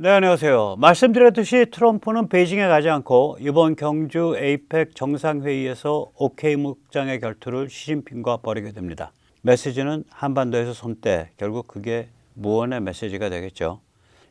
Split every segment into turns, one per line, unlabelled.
네, 안녕하세요. 말씀드렸듯이 트럼프는 베이징에 가지 않고 이번 경주 에이펙 정상회의에서 오케이 묵장의 결투를 시진핑과 벌이게 됩니다. 메시지는 한반도에서 손떼, 결국 그게 무언의 메시지가 되겠죠.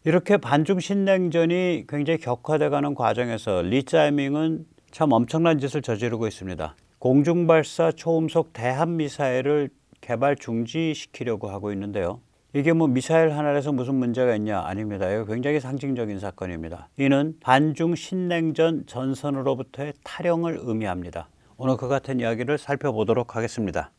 이렇게 반중 신냉전이 굉장히 격화돼가는 과정에서 리짜이밍은 참 엄청난 짓을 저지르고 있습니다. 공중발사 초음속 대한미사일을 개발 중지시키려고 하고 있는데요. 이게 뭐 미사일 하나라서 무슨 문제가 있냐? 아닙니다. 이거 굉장히 상징적인 사건입니다. 이는 반중 신냉전 전선으로부터의 탈영을 의미합니다. 오늘 그 같은 이야기를 살펴보도록 하겠습니다.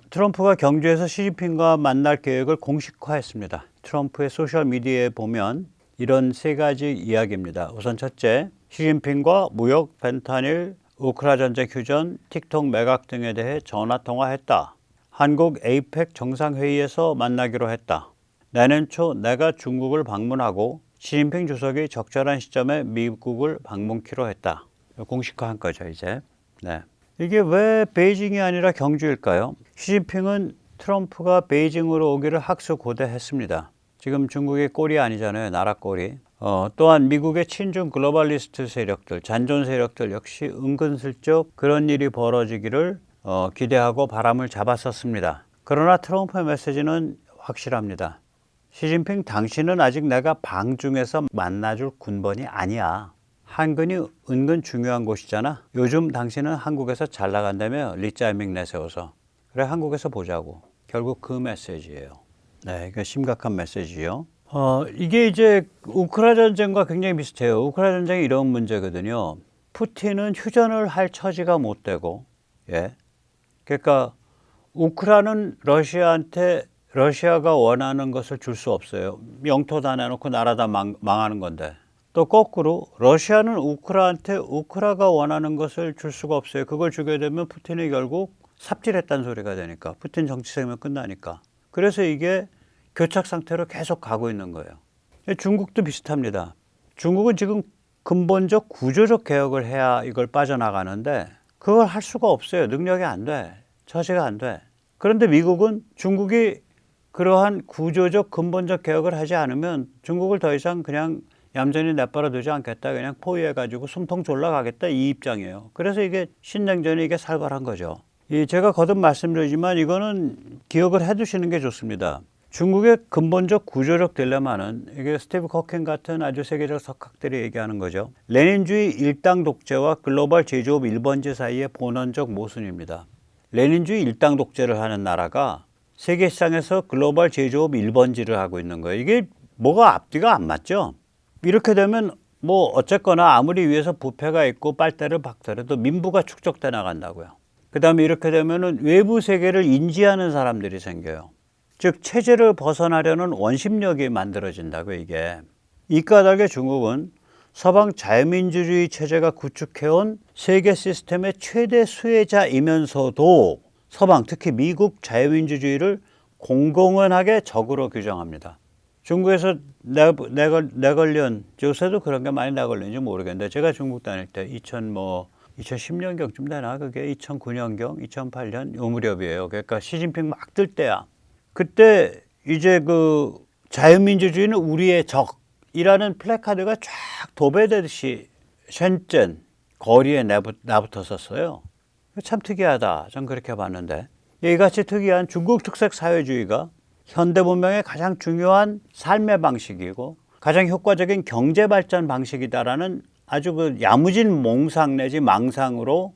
트럼프가 경주에서 시진핑과 만날 계획을 공식화했습니다. 트럼프의 소셜미디어에 보면 이런 세 가지 이야기입니다. 우선 첫째, 시진핑과 무역, 펜타닐, 우크라 전쟁 휴전, 틱톡 매각 등에 대해 전화통화했다. 한국 에이펙 정상회의에서 만나기로 했다. 내년 초 내가 중국을 방문하고 시진핑 주석이 적절한 시점에 미국을 방문키로 했다. 공식화한 거죠, 이제. 네. 이게 왜 베이징이 아니라 경주일까요? 시진핑은 트럼프가 베이징으로 오기를 학수고대했습니다. 지금 중국의 꼴이 아니잖아요, 나라 꼴이. 또한 미국의 친중 글로벌리스트 세력들, 잔존 세력들 역시 은근슬쩍 그런 일이 벌어지기를 기대하고 바람을 잡았었습니다. 그러나 트럼프의 메시지는 확실합니다. 시진핑, 당신은 아직 내가 방중에서 만나줄 군번이 아니야. 한근이 은근 중요한 곳이잖아. 요즘 당신은 한국에서 잘 나간다며 리짜이밍 내세워서. 그래, 한국에서 보자고. 결국 그 메시지예요. 네, 이게 심각한 메시지요. 이게 이제 우크라 전쟁과 굉장히 비슷해요. 우크라 전쟁이 이런 문제거든요. 푸틴은 휴전을 할 처지가 못 되고, 예. 그러니까 우크라이나는 러시아한테 러시아가 원하는 것을 줄 수 없어요. 영토 다 내놓고 나라 다 망하는 건데. 또 거꾸로 러시아는 우크라한테 우크라가 원하는 것을 줄 수가 없어요. 그걸 주게 되면 푸틴이 결국 삽질했다는 소리가 되니까. 푸틴 정치 생명 끝나니까. 그래서 이게 교착 상태로 계속 가고 있는 거예요. 중국도 비슷합니다. 중국은 지금 근본적 구조적 개혁을 해야 이걸 빠져나가는데 그걸 할 수가 없어요. 능력이 안 돼. 처지가 안 돼. 그런데 미국은 중국이 그러한 구조적 근본적 개혁을 하지 않으면 중국을 더 이상 그냥 얌전히 내버려 두지 않겠다. 그냥 포위해가지고 숨통 졸라 가겠다. 이 입장이에요. 그래서 이게 신냉전이 이게 살벌한 거죠. 제가 거듭 말씀드리지만 이거는 기억을 해두시는 게 좋습니다. 중국의 근본적 구조적 딜레마는 이게 스티브 커킨 같은 아주 세계적 석학들이 얘기하는 거죠. 레닌주의 일당 독재와 글로벌 제조업 1번지 사이의 본원적 모순입니다. 레닌주의 일당 독재를 하는 나라가 세계 시장에서 글로벌 제조업 1번지를 하고 있는 거예요. 이게 뭐가 앞뒤가 안 맞죠? 이렇게 되면 뭐 어쨌거나 아무리 위에서 부패가 있고 빨대를 박더라도 민부가 축적돼 나간다고요. 그 다음에 이렇게 되면은 외부 세계를 인지하는 사람들이 생겨요. 즉 체제를 벗어나려는 원심력이 만들어진다고. 이게 이 까닭에 중국은 서방 자유민주주의 체제가 구축해온 세계 시스템의 최대 수혜자이면서도 서방, 특히 미국 자유민주주의를 공공연하게 적으로 규정합니다. 중국에서 내걸련, 요새도 그런 게 많이 내걸린지 모르겠는데 제가 중국 다닐 때 2010년경쯤 되나? 그게 2009년경, 2008년 요 무렵이에요. 그러니까 시진핑 막 뜰 때야. 그때 이제 그 자유민주주의는 우리의 적이라는 플래카드가 쫙 도배되듯이 셴젠 거리에 나붙었었어요. 참 특이하다. 전 그렇게 봤는데. 이같이 특이한 중국 특색 사회주의가 현대 문명의 가장 중요한 삶의 방식이고 가장 효과적인 경제 발전 방식이다라는 아주 그 야무진 몽상 내지 망상으로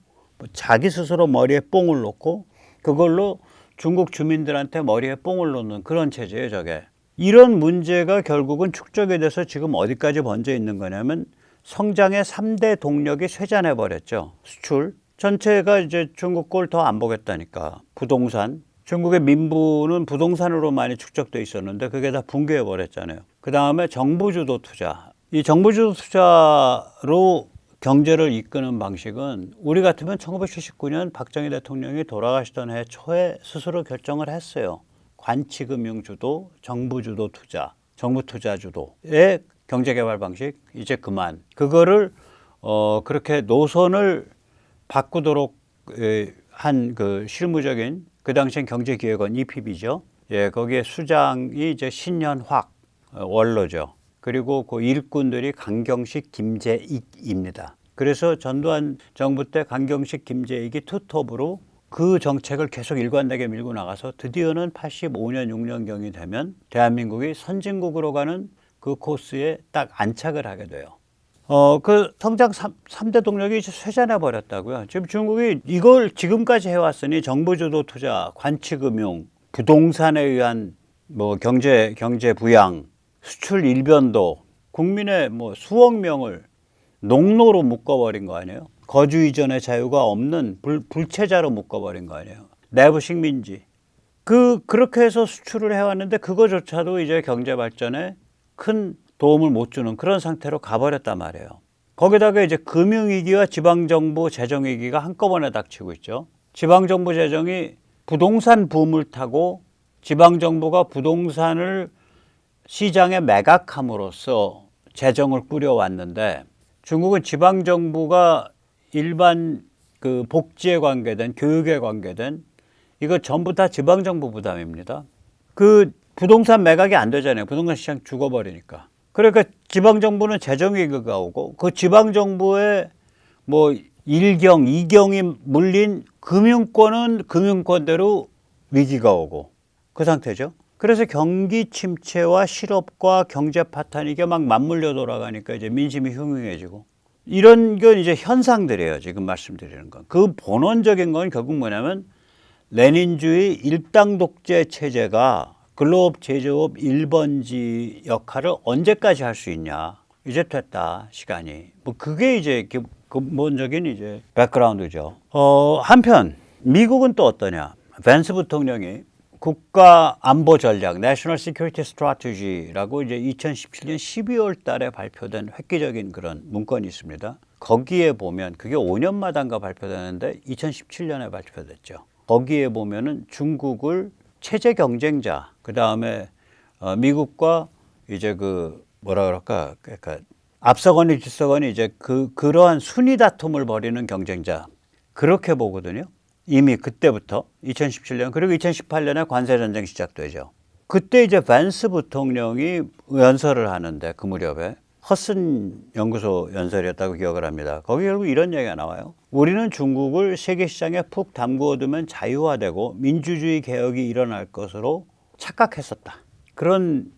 자기 스스로 머리에 뽕을 놓고 그걸로 중국 주민들한테 머리에 뽕을 놓는 그런 체제예요, 저게. 이런 문제가 결국은 축적이 돼서 지금 어디까지 번져 있는 거냐면 성장의 3대 동력이 쇠잔해 버렸죠. 수출. 전체가 이제 중국 꼴 더 안 보겠다니까. 부동산. 중국의 민부는 부동산으로 많이 축적돼 있었는데 그게 다 붕괴해 버렸잖아요. 그 다음에 정부주도 투자. 이 정부주도 투자로 경제를 이끄는 방식은 우리 같으면 1979년 박정희 대통령이 돌아가시던 해 초에 스스로 결정을 했어요. 관치금융 주도, 정부 주도 투자, 정부 투자 주도의 경제개발 방식 이제 그만. 그거를 그렇게 노선을 바꾸도록 한 그 실무적인 그 당시엔 경제기획원 EPB죠. 예, 거기에 수장이 이제 신현확 원로죠. 그리고 그 일꾼들이 강경식, 김재익입니다. 그래서 전두환 정부 때 강경식, 김재익이 투톱으로 그 정책을 계속 일관되게 밀고 나가서 드디어는 85년, 6년경이 되면 대한민국이 선진국으로 가는 그 코스에 딱 안착을 하게 돼요. 그 성장 3대 동력이 이제 쇠잔해 버렸다고요. 지금 중국이 이걸 지금까지 해왔으니 정부 주도 투자, 관치금융, 부동산에 의한 뭐 경제 부양, 수출 일변도, 국민의 뭐 수억 명을 농노로 묶어버린 거 아니에요? 거주 이전의 자유가 없는 불체자로 묶어버린 거 아니에요? 내부 식민지. 그렇게 해서 수출을 해왔는데 그거조차도 이제 경제 발전에 큰 도움을 못 주는 그런 상태로 가버렸단 말이에요. 거기다가 이제 금융위기와 지방정부 재정위기가 한꺼번에 닥치고 있죠. 지방정부 재정이 부동산 붐을 타고 지방정부가 부동산을 시장에 매각함으로써 재정을 꾸려왔는데 중국은 지방정부가 일반 그 복지에 관계된 교육에 관계된 이거 전부 다 지방정부 부담입니다. 그 부동산 매각이 안 되잖아요. 부동산 시장 죽어버리니까. 그러니까 지방정부는 재정위기가 오고 그 지방정부의 뭐 1경, 2경이 물린 금융권은 금융권대로 위기가 오고 그 상태죠. 그래서 경기 침체와 실업과 경제 파탄 이게 막 맞물려 돌아가니까 이제 민심이 흉흉해지고 이런 건 이제 현상들이에요. 지금 말씀드리는 건. 그 본원적인 건 결국 뭐냐면 레닌주의 일당 독재 체제가 글로벌 제조업 1번지 역할을 언제까지 할 수 있냐. 이제 됐다, 시간이. 뭐 그게 이제 근본적인 이제 백그라운드죠. 한편 미국은 또 어떠냐. 밴스 부통령이 국가 안보 전략, National Security Strategy라고 이제 2017년 12월 달에 발표된 획기적인 그런 문건이 있습니다. 거기에 보면 그게 5년마다인가 발표되는데 2017년에 발표됐죠. 거기에 보면은 중국을 체제 경쟁자, 그 다음에 미국과 이제 그 뭐라 그럴까, 그러니까 앞서거니 뒤서거니 이제 그러한 순위 다툼을 벌이는 경쟁자 그렇게 보거든요. 이미 그때부터 2017년 그리고 2018년에 관세 전쟁 시작되죠. 그때 이제 밴스 부통령이 연설을 하는데 그 무렵에 허슨 연구소 연설이었다고 기억을 합니다. 거기 결국 이런 얘기가 나와요. 우리는 중국을 세계 시장에 푹 담그어두면 자유화되고 민주주의 개혁이 일어날 것으로 착각했었다. 그런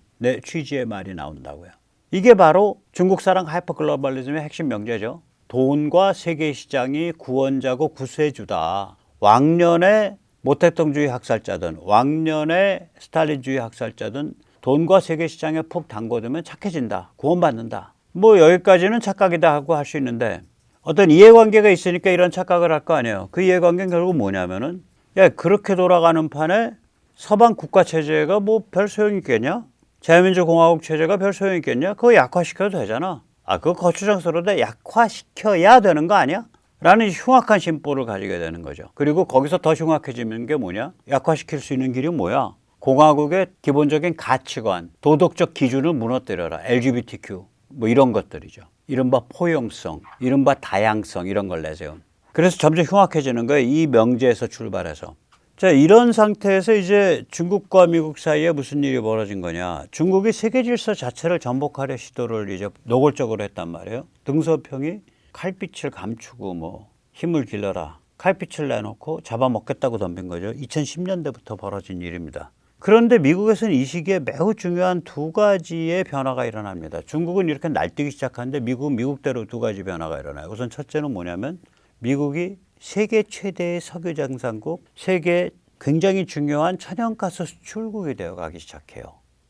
취지의 말이 나온다고요. 이게 바로 중국 사랑 하이퍼 글로벌리즘의 핵심 명제죠. 돈과 세계 시장이 구원자고 구세주다. 왕년의 모택동주의 학살자든 왕년의 스탈린주의 학살자든 돈과 세계 시장에 푹 담궈두면 착해진다. 구원받는다. 뭐 여기까지는 착각이다 하고 할 수 있는데 어떤 이해관계가 있으니까 이런 착각을 할 거 아니에요. 그 이해관계는 결국 뭐냐면은 야 그렇게 돌아가는 판에 서방 국가체제가 뭐 별 소용이 있겠냐? 자유민주공화국 체제가 별 소용이 있겠냐? 그거 약화시켜도 되잖아. 그거 거추장스러운데 약화시켜야 되는 거 아니야? 라는 흉악한 심보를 가지게 되는 거죠. 그리고 거기서 더 흉악해지는 게 뭐냐? 약화시킬 수 있는 길이 뭐야? 공화국의 기본적인 가치관, 도덕적 기준을 무너뜨려라. LGBTQ 뭐 이런 것들이죠. 이른바 포용성, 이른바 다양성 이런 걸 내세운. 그래서 점점 흉악해지는 거예요. 이 명제에서 출발해서. 자, 이런 상태에서 이제 중국과 미국 사이에 무슨 일이 벌어진 거냐. 중국이 세계 질서 자체를 전복하려 시도를 이제 노골적으로 했단 말이에요. 등소평이 칼빛을 감추고 뭐 힘을 길러라. 칼빛을 내놓고 잡아먹겠다고 덤빈 거죠. 2010년대부터 벌어진 일입니다. 그런데 미국에서는 이 시기에 매우 중요한 두 가지의 변화가 일어납니다. 중국은 이렇게 날뛰기 시작하는데 미국은 미국대로 두 가지 변화가 일어나요. 우선 첫째는 뭐냐면 미국이 세계 최대의 석유 생산국, 세계 굉장히 중요한 천연가스 수출국이 되어가기 시작해요.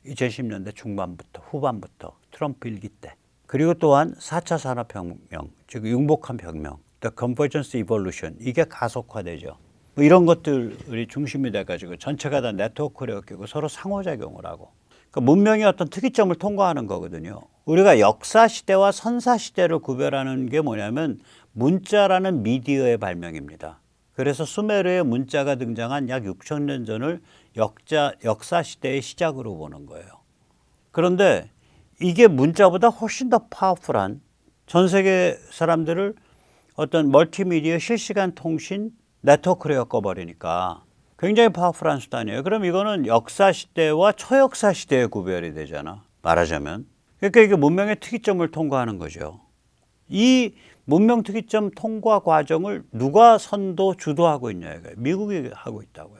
2010년대 중반부터 후반부터 트럼프 일기 때. 그리고 또한 4차 산업혁명, 즉 융복한 혁명, The Convergence Evolution 이게 가속화되죠. 뭐 이런 것들이 중심이 돼가지고 전체가 다 네트워크를 엮이고 서로 상호작용을 하고 그러니까 문명의 어떤 특이점을 통과하는 거거든요. 우리가 역사 시대와 선사 시대를 구별하는 게 뭐냐면 문자라는 미디어의 발명입니다. 그래서 수메르의 문자가 등장한 약 6,000년 전을 역사 시대의 시작으로 보는 거예요. 그런데 이게 문자보다 훨씬 더 파워풀한 전 세계 사람들을 어떤 멀티미디어 실시간 통신 네트워크로 엮어버리니까 굉장히 파워풀한 수단이에요. 그럼 이거는 역사 시대와 초역사 시대의 구별이 되잖아. 말하자면. 그러니까 이게 문명의 특이점을 통과하는 거죠. 이 문명 특이점 통과 과정을 누가 선도 주도하고 있냐 이거예요. 미국이 하고 있다고요.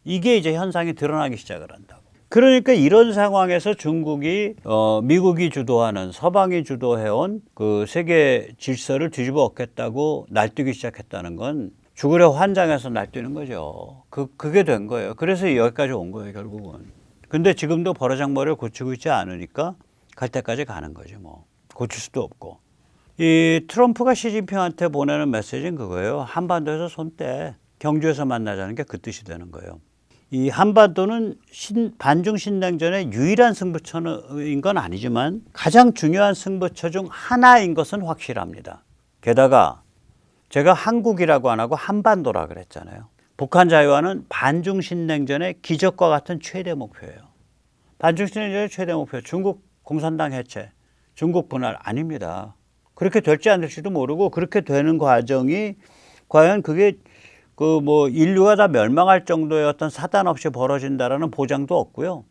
이게 이제 현상이 드러나기 시작을 한다고. 그러니까 이런 상황에서 중국이 미국이 주도하는 서방이 주도해온 그 세계 질서를 뒤집어 엎겠다고 날뛰기 시작했다는 건 죽으려 환장해서 날뛰는 거죠. 그게 된 거예요. 그래서 여기까지 온 거예요, 결국은. 근데 지금도 버르장머리를 고치고 있지 않으니까 갈 때까지 가는 거죠, 뭐. 고칠 수도 없고. 이 트럼프가 시진핑한테 보내는 메시지는 그거예요. 한반도에서 손 떼. 경주에서 만나자는 게 그 뜻이 되는 거예요. 이 한반도는 반중 신냉전의 유일한 승부처인 건 아니지만 가장 중요한 승부처 중 하나인 것은 확실합니다. 게다가 제가 한국이라고 안 하고 한반도라 그랬잖아요. 북한 자유화는 반중 신냉전의 기적과 같은 최대 목표예요. 반중 신냉전의 최대 목표, 중국 공산당 해체, 중국 분할 아닙니다. 그렇게 될지 안 될지도 모르고 그렇게 되는 과정이 과연 그게 그 뭐 인류가 다 멸망할 정도의 어떤 사단 없이 벌어진다라는 보장도 없고요.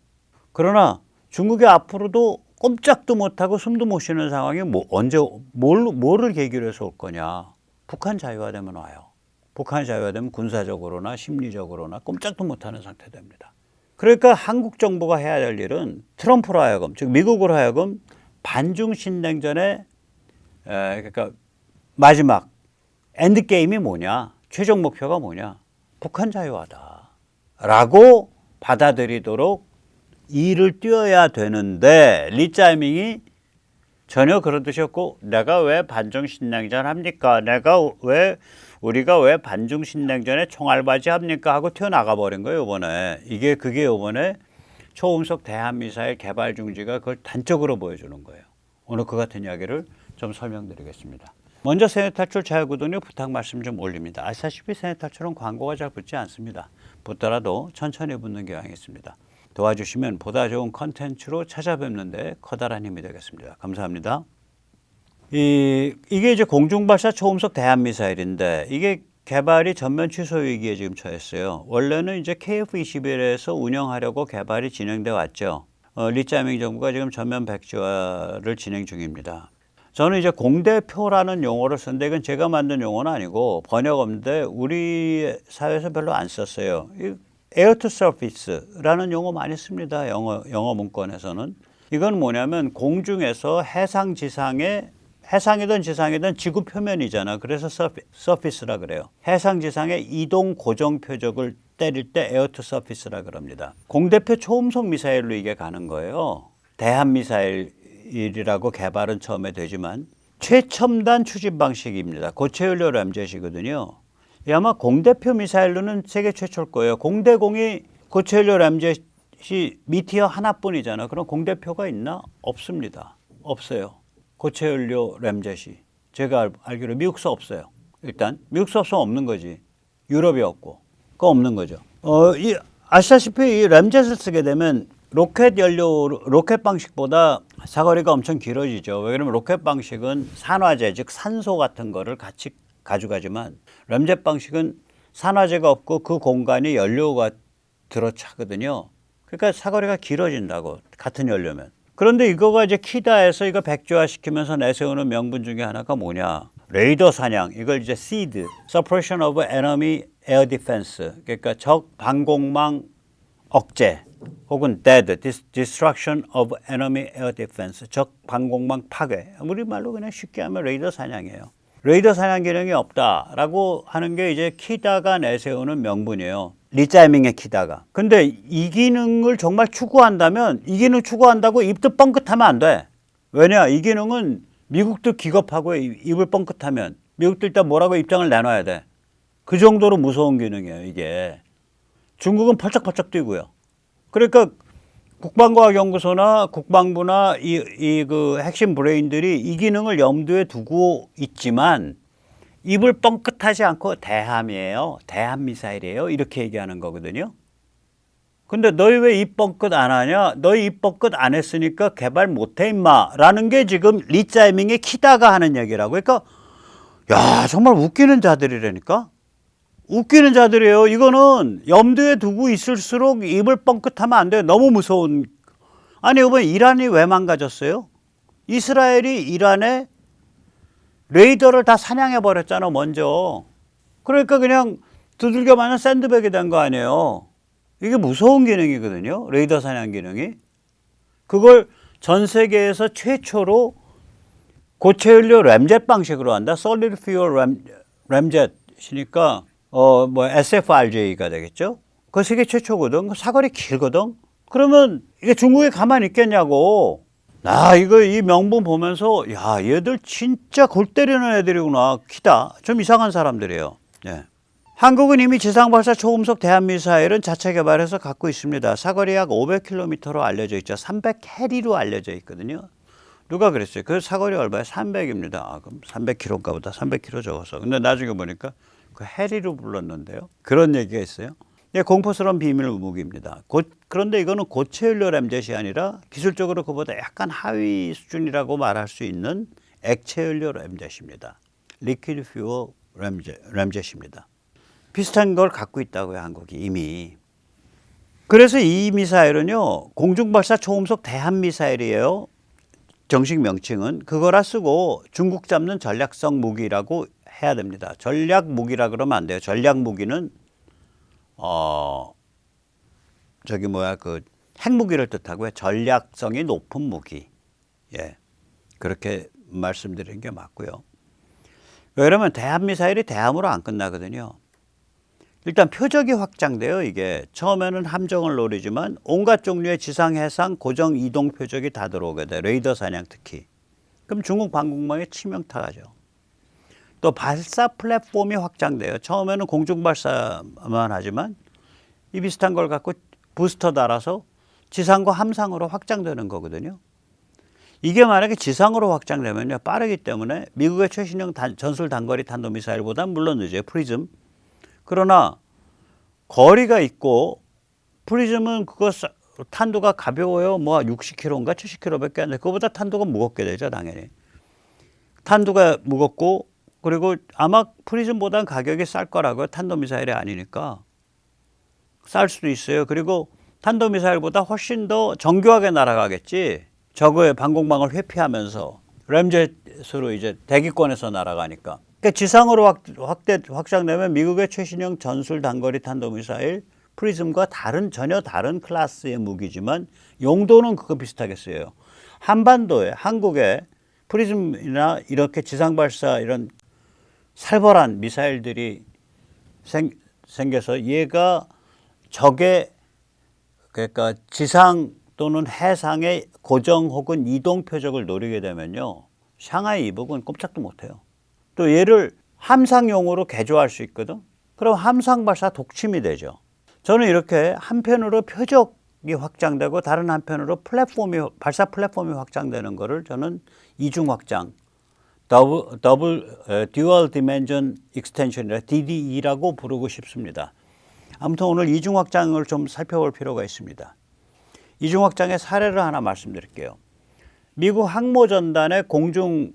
그러나 중국이 앞으로도 꼼짝도 못하고 숨도 못 쉬는 상황이 언제 뭐를 계기로 해서 올 거냐. 북한 자유화되면 와요. 북한이 자유화되면 군사적으로나 심리적으로나 꼼짝도 못하는 상태 됩니다. 그러니까 한국 정부가 해야 될 일은 트럼프로 하여금, 즉 미국으로 하여금 반중 신냉전의 그러니까 마지막 엔드게임이 뭐냐, 최종 목표가 뭐냐, 북한 자유화다라고 받아들이도록 일을 뛰어야 되는데 리짜이밍이 전혀 그런 뜻이 없고 내가 왜 반중 신냉전 합니까? 우리가 왜 반중 신냉전에 총알바지 합니까? 하고 튀어나가 버린 거예요, 이번에. 그게 이번에 초음속 대한미사일 개발 중지가 그걸 단적으로 보여주는 거예요. 오늘 그 같은 이야기를 좀 설명드리겠습니다. 먼저 세뇌탈출 자유구독료 부탁 말씀 좀 올립니다. 아시다시피 세뇌탈출은 광고가 잘 붙지 않습니다. 붙더라도 천천히 붙는 경향이 있습니다. 도와주시면 보다 좋은 컨텐츠로 찾아뵙는데 커다란 힘이 되겠습니다. 감사합니다. 이게 이제 공중발사 초음속 대한미사일인데 이게 개발이 전면 취소 위기에 지금 처했어요. 원래는 이제 KF-21에서 운영하려고 개발이 진행돼 왔죠. 리짜이밍 정부가 지금 전면 백지화를 진행 중입니다. 저는 이제 공대표라는 용어를 쓰는데 이건 제가 만든 용어는 아니고 번역어인데 우리 사회에서 별로 안 썼어요. Air to Surface라는 용어 많이 씁니다. 영어 문건에서는. 이건 뭐냐면 공중에서 해상이든 지상이든 지구 표면이잖아. 그래서 surface라 그래요. 해상 지상의 이동 고정 표적을 때릴 때 Air to Surface라 그럽니다. 공대표 초음속 미사일로 이게 가는 거예요. 대한미사일이라고 개발은 처음에 되지만 최첨단 추진 방식입니다. 고체연료 램젯이거든요. 아마 공대표 미사일로는 세계 최초일 거예요. 공대공이 고체연료 램젯이 미티어 하나뿐이잖아. 그럼 공대표가 있나? 없습니다. 없어요. 고체연료 램젯이. 제가 알기로 미국서 없어요. 일단 미국서 없으면 없는 거지. 유럽이 없고. 그거 없는 거죠. 아시다시피 이 램젯을 쓰게 되면 로켓 방식보다 사거리가 엄청 길어지죠. 왜 그러면 로켓 방식은 산화제, 즉 산소 같은 거를 같이 가져가지만 램젯 방식은 산화제가 없고 그 공간이 연료가 들어차거든요. 그러니까 사거리가 길어진다고, 같은 연료면. 그런데 이거가 이제 키다에서 이거 백지화 시키면서 내세우는 명분 중에 하나가 뭐냐. 레이더 사냥, 이걸 이제 SEAD, Suppression of Enemy Air Defense, 그러니까 적 방공망 억제, 혹은 DEAD, Destruction of Enemy Air Defense, 적 방공망 파괴. 우리말로 그냥 쉽게 하면 레이더 사냥이에요. 레이더 사냥 기능이 없다라고 하는 게 이제 키다가 내세우는 명분이에요. 리짜이밍의 키다가. 근데 이 기능을 정말 추구한다면 이 기능 추구한다고 입도 뻥끗하면 안 돼. 왜냐? 이 기능은 미국도 기겁하고 입을 뻥끗하면 미국도 일단 뭐라고 입장을 내놔야 돼. 그 정도로 무서운 기능이에요, 이게. 중국은 펄쩍펄쩍 뛰고요. 그러니까 국방과학연구소나 국방부나 그 핵심 브레인들이 이 기능을 염두에 두고 있지만 입을 뻥끗하지 않고 대함이에요. 대함미사일이에요. 이렇게 얘기하는 거거든요. 근데 너희 왜 입 뻥끗 안 하냐? 너희 입 뻥끗 안 했으니까 개발 못해 임마 라는 게 지금 리짜이밍의 키다가 하는 얘기라고. 그러니까 야, 정말 웃기는 자들이라니까. 웃기는 자들이에요. 이거는 염두에 두고 있을수록 입을 뻥끗하면 안 돼요. 너무 무서운. 아니 이번에 이란이 왜 망가졌어요? 이스라엘이 이란에 레이더를 다 사냥해 버렸잖아 먼저. 그러니까 그냥 두들겨 맞는 샌드백이 된 거 아니에요. 이게 무서운 기능이거든요. 레이더 사냥 기능이. 그걸 전 세계에서 최초로 고체연료 램젯 방식으로 한다. Solid Fuel 램젯이니까 SFRJ가 되겠죠. 그 세계 최초거든. 사거리 길거든. 그러면 이게 중국에 가만히 있겠냐고. 이거 이 명분 보면서 야, 얘들 진짜 골 때리는 애들이구나. 키다. 좀 이상한 사람들이에요. 예. 한국은 이미 지상발사 초음속 대한미사일은 자체 개발해서 갖고 있습니다. 사거리 약 500km로 알려져 있죠. 300캐리로 알려져 있거든요. 누가 그랬어요? 그 사거리 얼마에 300입니다. 그럼 300km인가 보다. 300km 적어서. 근데 나중에 보니까 그 해리로 불렀는데요. 그런 얘기가 있어요. 예, 공포스러운 비밀 무기입니다. 그런데 이거는 고체연료 램젯이 아니라 기술적으로 그보다 약간 하위 수준이라고 말할 수 있는 액체연료 램젯입니다. 리퀴드 퓨어 램젯입니다. 비슷한 걸 갖고 있다고요, 한국이 이미. 그래서 이 미사일은요, 공중발사 초음속 대한미사일이에요. 정식 명칭은. 그거라 쓰고 중국 잡는 전략성 무기라고 해야 됩니다. 전략 무기라 그러면 안 돼요. 전략 무기는 핵무기를 뜻하고요. 전략성이 높은 무기. 예. 그렇게 말씀드리는 게 맞고요. 왜냐면 대한미사일이 대함으로 안 끝나거든요. 일단 표적이 확장돼요. 이게 처음에는 함정을 노리지만 온갖 종류의 지상, 해상, 고정, 이동 표적이 다 들어오게 돼요. 레이더 사냥 특히. 그럼 중국 방공망에 치명타가죠. 또 발사 플랫폼이 확장돼요. 처음에는 공중 발사만 하지만 이 비슷한 걸 갖고 부스터 달아서 지상과 함상으로 확장되는 거거든요. 이게 만약에 지상으로 확장되면요, 빠르기 때문에 미국의 최신형 전술 단거리 탄도미사일보다 물론 늦어요. 프리즘. 그러나 거리가 있고 프리즘은 탄도가 가벼워요. 60km인가 70km밖에 안 돼. 그거보다 탄도가 무겁게 되죠, 당연히. 탄도가 무겁고 그리고 아마 프리즘보다는 가격이 쌀 거라고요. 탄도미사일이 아니니까. 쌀 수도 있어요. 그리고 탄도미사일보다 훨씬 더 정교하게 날아가겠지. 저거의 방공망을 회피하면서 램젯으로 이제 대기권에서 날아가니까. 그러니까 지상으로 확장되면 미국의 최신형 전술 단거리 탄도미사일 프리즘과 전혀 다른 클래스의 무기지만 용도는 그거 비슷하게 쓰여요. 한반도에 한국에 프리즘이나 이렇게 지상발사 이런 살벌한 미사일들이 생겨서 얘가 적의 그러니까 지상 또는 해상의 고정 혹은 이동 표적을 노리게 되면요. 샹하이 이북은 꼼짝도 못해요. 또 얘를 함상용으로 개조할 수 있거든. 그럼 함상 발사 독침이 되죠. 저는 이렇게 한편으로 표적이 확장되고 다른 한편으로 발사 플랫폼이 확장되는 거를 저는 이중 확장, Dual Dimension Extension이라 DDE라고 부르고 싶습니다. 아무튼 오늘 이중 확장을 좀 살펴볼 필요가 있습니다. 이중 확장의 사례를 하나 말씀드릴게요. 미국 항모전단의 공중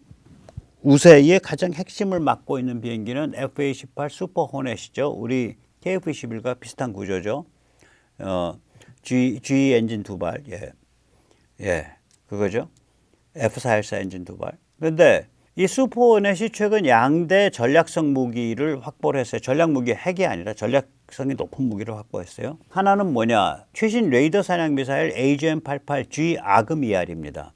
우세의 가장 핵심을 맡고 있는 비행기는 F-18 슈퍼 호넷이죠. 우리 KF-21과 비슷한 구조죠. GE 엔진 두 발, 그거죠. F-414 엔진 두 발. 그런데 이 슈퍼 호넷이 최근 양대 전략성 무기를 확보를 했어요. 전략 무기 핵이 아니라 전략성이 높은 무기를 확보했어요. 하나는 뭐냐? 최신 레이더 사냥 미사일 AGM-88G 아그미알입니다.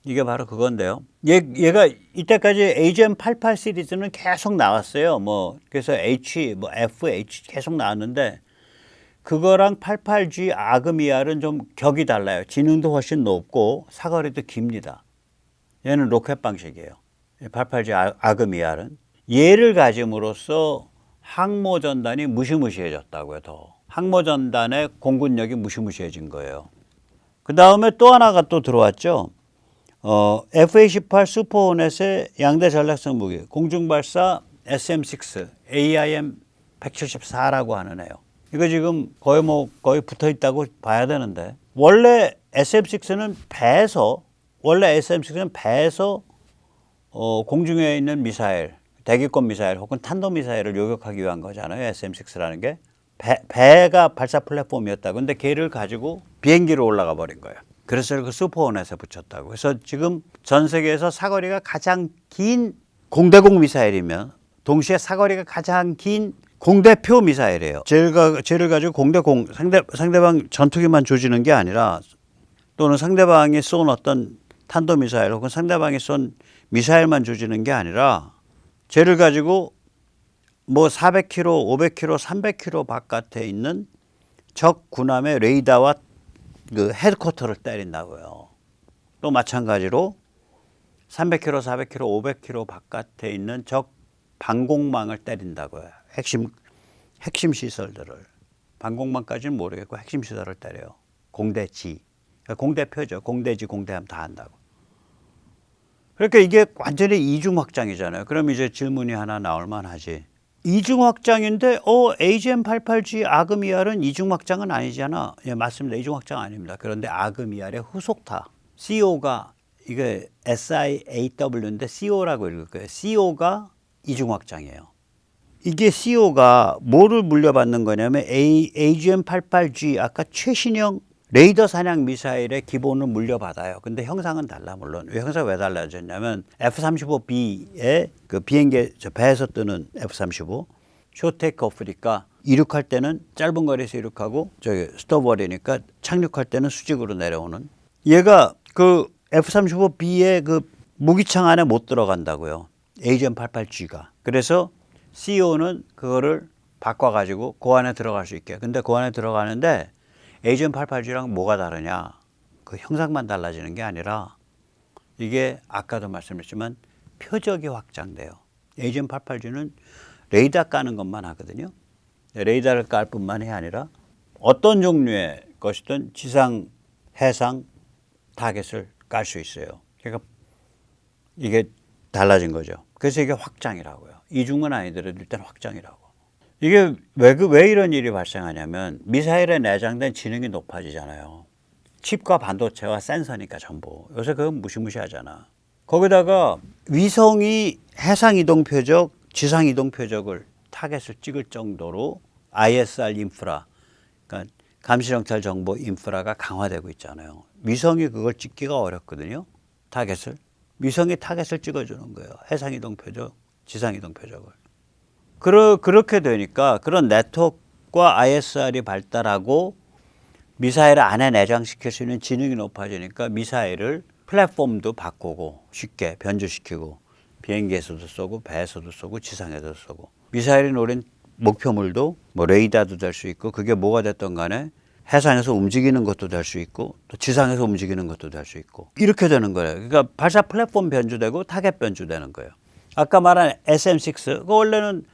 이게 바로 그건데요. 얘가 이때까지 AGM-88 시리즈는 계속 나왔어요. 그래서 FH 계속 나왔는데 그거랑 88G 아그미알은 좀 격이 달라요. 지능도 훨씬 높고 사거리도 깁니다. 얘는 로켓 방식이에요. 88G 아그미알은 얘를 가짐으로써 항모전단이 무시무시해졌다고요. 더 항모전단의 공군력이 무시무시해진 거예요. 그 다음에 또 하나가 또 들어왔죠. F-18 슈퍼호넷의 양대 전략성 무기 공중발사 SM-6 AIM-174라고 하는 애요. 이거 지금 거의 붙어 있다고 봐야 되는데 원래 SM-6는 배에서 공중에 있는 미사일, 대기권 미사일 혹은 탄도 미사일을 요격하기 위한 거잖아요. SM-6라는 게 배가 발사 플랫폼이었다. 근데 걔를 가지고 비행기로 올라가 버린 거예요. 그래서 그 슈퍼호넷에 붙였다고. 그래서 지금 전 세계에서 사거리가 가장 긴 공대공 미사일이면 동시에 사거리가 가장 긴 공대표 미사일이에요. 쟤를 가지고 공대공 상대방 전투기만 조지는 게 아니라 또는 상대방이 쏜 어떤 탄도미사일 혹은 상대방이 쏜 미사일만 조지는 게 아니라 쟤를 가지고 뭐 400km, 500km, 300km 바깥에 있는 적 군함의 레이더와 그 헤드쿼터를 때린다고요. 또 마찬가지로 300km, 400km, 500km 바깥에 있는 적 방공망을 때린다고요. 핵심 시설들을. 방공망까지는 모르겠고 핵심 시설을 때려요. 공대지. 그러니까 공대표죠. 공대지, 공대함 다 한다고. 그러니까 이게 완전히 이중 확장이잖아요. 그럼 이제 질문이 하나 나올 만하지. 이중 확장인데 AGM-88G 아그미알은 이중 확장은 아니잖아. 예, 맞습니다. 이중 확장 아닙니다. 그런데 아그미알의 후속타 CO가 이게 SIAW인데 CO라고 읽을 거예요. CO가 이중 확장이에요. 이게 CO가 뭐를 물려받는 거냐면 AGM-88G 아까 최신형 레이더 사냥 미사일의 기본을 물려받아요. 근데 형상은 달라. 물론 형상이 왜 달라졌냐면 F-35B의 그 비행기 배에서 뜨는 F-35 쇼테이크 오프니까 이륙할 때는 짧은 거리에서 이륙하고 저기 스톱워리니까 착륙할 때는 수직으로 내려오는. 얘가 그 F-35B의 그 무기창 안에 못 들어간다고요. AGM-88G가. 그래서 CO는 그거를 바꿔가지고 그 안에 들어갈 수 있게. 근데 그 안에 들어가는데 AGM-88G랑 뭐가 다르냐? 그 형상만 달라지는 게 아니라 이게 아까도 말씀드렸지만 표적이 확장돼요. AGM-88G는 레이더 까는 것만 하거든요. 레이더를 깔 뿐만이 아니라 어떤 종류의 것이든 지상, 해상 타겟을 깔 수 있어요. 그러니까 이게 달라진 거죠. 그래서 이게 확장이라고요. 이중은 아니더라도 일단 확장이라고. 이게 왜 이런 일이 발생하냐면 미사일에 내장된 지능이 높아지잖아요. 칩과 반도체와 센서니까 전부. 요새 그건 무시무시하잖아. 거기다가 위성이 해상 이동 표적, 지상 이동 표적을 타겟을 찍을 정도로 ISR 인프라, 그러니까 감시정찰 정보 인프라가 강화되고 있잖아요. 위성이 그걸 찍기가 어렵거든요. 타겟을. 위성이 타겟을 찍어주는 거예요. 해상 이동 표적, 지상 이동 표적을. 그렇게 되니까 그런 네트워크와 ISR이 발달하고 미사일 안에 내장시킬 수 있는 지능이 높아지니까 미사일을 플랫폼도 바꾸고 쉽게 변주시키고 비행기에서도 쏘고 배에서도 쏘고 지상에서도 쏘고 미사일이 노린 목표물도 뭐 레이더도 될 수 있고 그게 뭐가 됐든 간에 해상에서 움직이는 것도 될 수 있고 또 지상에서 움직이는 것도 될 수 있고 이렇게 되는 거예요. 그러니까 발사 플랫폼 변주되고 타겟 변주되는 거예요. 아까 말한 SM-6 그 원래는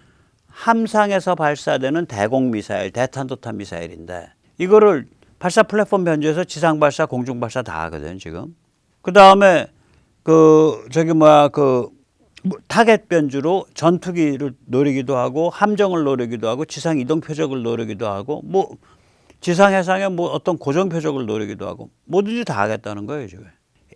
함상에서 발사되는 대공 미사일, 대탄도탄 미사일인데 이거를 발사 플랫폼 변주해서 지상 발사, 공중 발사 다 하거든 지금. 그 다음에 타겟 변주로 전투기를 노리기도 하고 함정을 노리기도 하고 지상 이동 표적을 노리기도 하고 뭐 지상 해상에 뭐 어떤 고정 표적을 노리기도 하고 뭐든지 다 하겠다는 거예요 지금.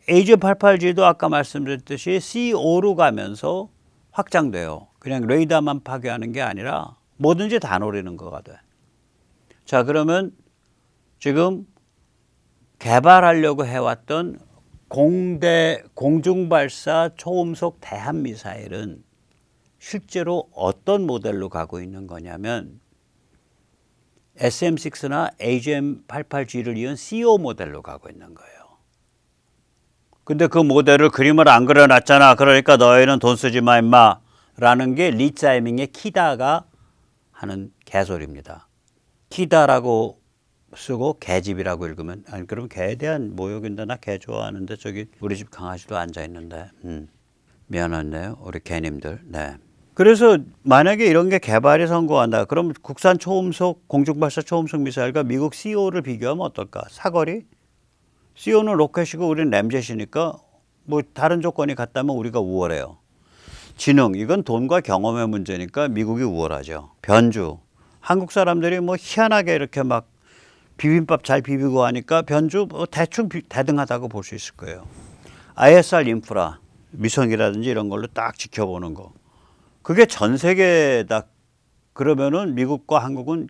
AGM-88G도 아까 말씀드렸듯이 CO로 가면서 확장돼요. 그냥 레이더만 파괴하는 게 아니라 뭐든지 다 노리는 거가 돼. 자, 그러면 지금 개발하려고 해왔던 공중발사 초음속 대함미사일은 실제로 어떤 모델로 가고 있는 거냐면 SM-6나 AGM-88G를 이은 CO 모델로 가고 있는 거예요. 근데 그 모델을 그림을 안 그려놨잖아. 그러니까 너희는 돈 쓰지 마 임마 라는 게 리짜이밍의 키다가 하는 개소리입니다. 키다라고 쓰고 개집이라고 읽으면 아니 그럼 개에 대한 모욕인데 나 개 좋아하는데 저기 우리 집 강아지도 앉아있는데 미안하네요 우리 개님들. 네. 그래서 만약에 이런 게 개발이 성공한다 그럼 국산 초음속 공중발사 초음속 미사일과 미국 CO를 비교하면 어떨까? 사거리? CO는 로켓이고 우리는 램젯이니까 뭐 다른 조건이 같다면 우리가 우월해요. 지능 이건 돈과 경험의 문제니까 미국이 우월하죠. 변주 한국 사람들이 뭐 희한하게 이렇게 막 비빔밥 잘 비비고 하니까 변주 뭐 대충 대등하다고 볼 수 있을 거예요. ISR 인프라 위성이라든지 이런 걸로 딱 지켜보는 거 그게 전 세계다 그러면은 미국과 한국은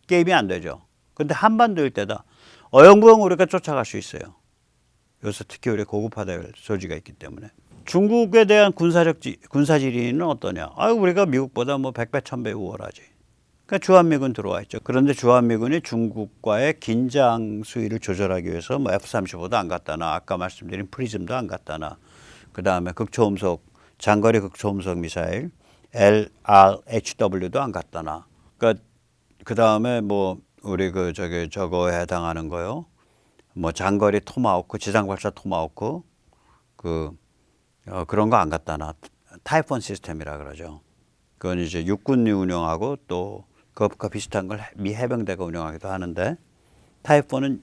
게임이 안 되죠. 근데 한반도일 때다 어영부영 우리가 쫓아갈 수 있어요. 요새 특히 우리 고급화될 소지가 있기 때문에. 중국에 대한 군사 지리는 어떠냐? 우리가 미국보다 뭐 100배, 1000배 우월하지. 그러니까 주한미군 들어와 있죠. 그런데 주한미군이 중국과의 긴장 수위를 조절하기 위해서 뭐 F-35도 안 갖다나, 아까 말씀드린 프리즘도 안 갖다나, 그 다음에 장거리 극초음속 미사일 LRHW도 안 갖다나. 그러니까 그 다음에 뭐 우리 저거에 해당하는 거요. 뭐 장거리 토마호크, 지상발사 토마호크, 그런 거 안 갖다나. 타이푼 시스템이라 그러죠. 그건 이제 육군이 운영하고 또 그것과 비슷한 걸 미 해병대가 운영하기도 하는데, 타이푼은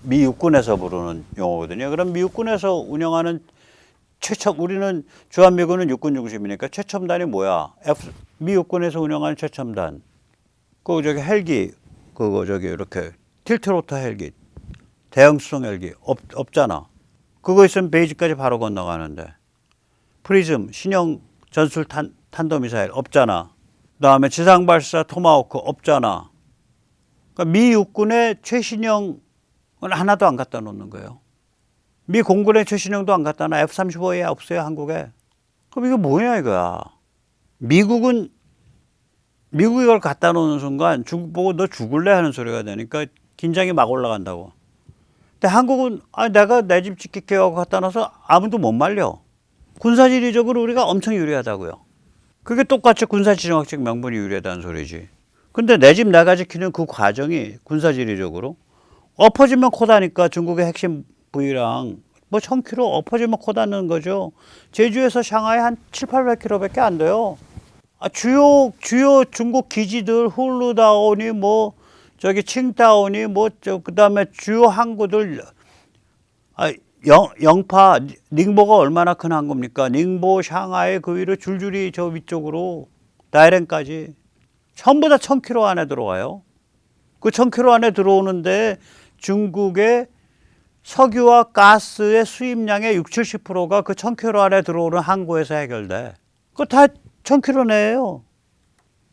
미 육군에서 부르는 용어거든요. 그럼 미 육군에서 운영하는 우리는 주한미군은 육군 중심이니까 최첨단이 뭐야? 미 육군에서 운영하는 최첨단. 헬기, 이렇게 틸트로터 헬기, 대형 수송 헬기 없잖아. 그거 있으면 베이직까지 바로 건너가는데. 프리즘, 신형 전술 탄도미사일 없잖아. 그다음에 지상발사 토마호크 없잖아. 그러니까 미 육군의 최신형은 하나도 안 갖다 놓는 거예요. 미 공군의 최신형도 안 갖다 놔. F-35에 없어요, 한국에. 그럼 이거 뭐냐 이거야. 미국이 이걸 갖다 놓는 순간 중국 보고 너 죽을래 하는 소리가 되니까 긴장이 막 올라간다고. 근데 한국은 내가 내 집 지킬게 하고 갖다 놔서 아무도 못 말려. 군사지리적으로 우리가 엄청 유리하다고요. 그게 똑같이 군사지정학적 명분이 유리하다는 소리지. 근데 내 집 내가 지키는 그 과정이 군사지리적으로 엎어지면 코다니까. 중국의 핵심 부위랑 뭐 1000km 엎어지면 코다는 거죠. 제주에서 샹하이 한 700~800km밖에 안 돼요. 주요 중국 기지들 훌루다오니 칭다오니 그다음에 주요 항구들, 영파 닝보가 얼마나 큰 항구입니까? 닝보, 샹하이 그 위로 줄줄이 저 위쪽으로 다이렌까지 전부 다 1000km 안에 들어와요. 그 1000km 안에 들어오는데 중국의 석유와 가스의 수입량의 60~70%가 그 1000km 안에 들어오는 항구에서 해결돼. 그거 다 1000km 내에요.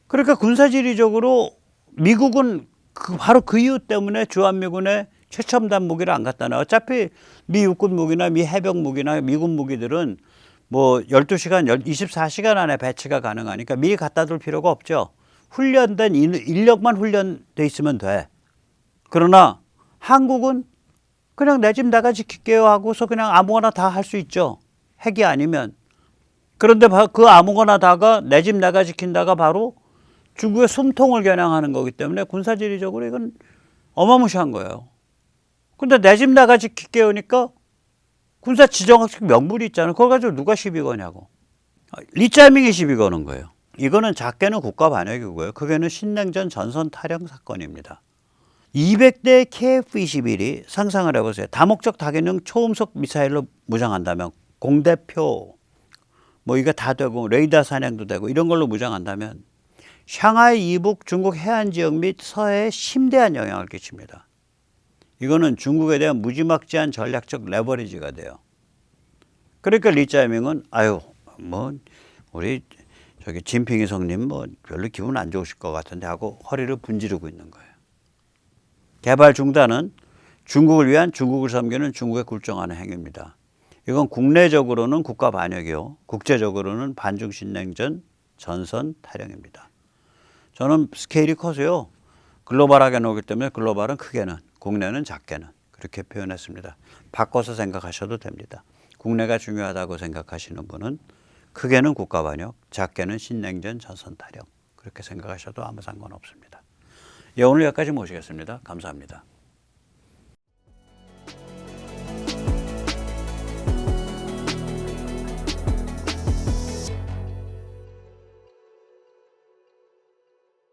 그러니까 군사지리적으로 미국은 바로 그 이유 때문에 주한미군의 최첨단 무기를 안 갖다 놔. 어차피 미 육군 무기나 미 해병 무기나 미군 무기들은 뭐 12시간, 24시간 안에 배치가 가능하니까 미리 갖다 둘 필요가 없죠. 훈련된 인력만 훈련돼 있으면 돼. 그러나 한국은 그냥 내 집 내가 지킬게요 하고서 그냥 아무거나 다 할 수 있죠. 핵이 아니면. 그런데 그 아무거나 다가 내 집 내가 지킨다가 바로 중국의 숨통을 겨냥하는 거기 때문에 군사지리적으로 이건 어마무시한 거예요. 근데 내 집 내가 지킬게요 하니까 군사지정학적 명분이 있잖아요. 그걸 가지고 누가 시비 거냐고. 리짜밍이 시비 거는 거예요. 이거는 작게는 국가 반역이고요. 크게는 신냉전 전선 탈영 사건입니다. 200대 KF-21이 상상을 해보세요. 다목적 다기능 초음속 미사일로 무장한다면, 공대표 이게 다 되고 레이더 사냥도 되고 이런 걸로 무장한다면 샹하이 이북 중국 해안 지역 및 서해에 심대한 영향을 끼칩니다. 이거는 중국에 대한 무지막지한 전략적 레버리지가 돼요. 그러니까 리짜이밍은 우리 진핑이 성님 별로 기분 안 좋으실 것 같은데 하고 허리를 분지르고 있는 거예요. 개발 중단은 중국을 위한 중국을 섬기는 중국의 굴종하는 행위입니다. 이건 국내적으로는 국가 반역이요. 국제적으로는 반중신냉전 전선 탈영입니다. 저는 스케일이 커서요. 글로벌하게 나오기 때문에 글로벌은 크게는, 국내는 작게는 그렇게 표현했습니다. 바꿔서 생각하셔도 됩니다. 국내가 중요하다고 생각하시는 분은 크게는 국가 반역, 작게는 신냉전 전선 탈영 그렇게 생각하셔도 아무 상관없습니다. 오늘 여기까지 모시겠습니다. 감사합니다.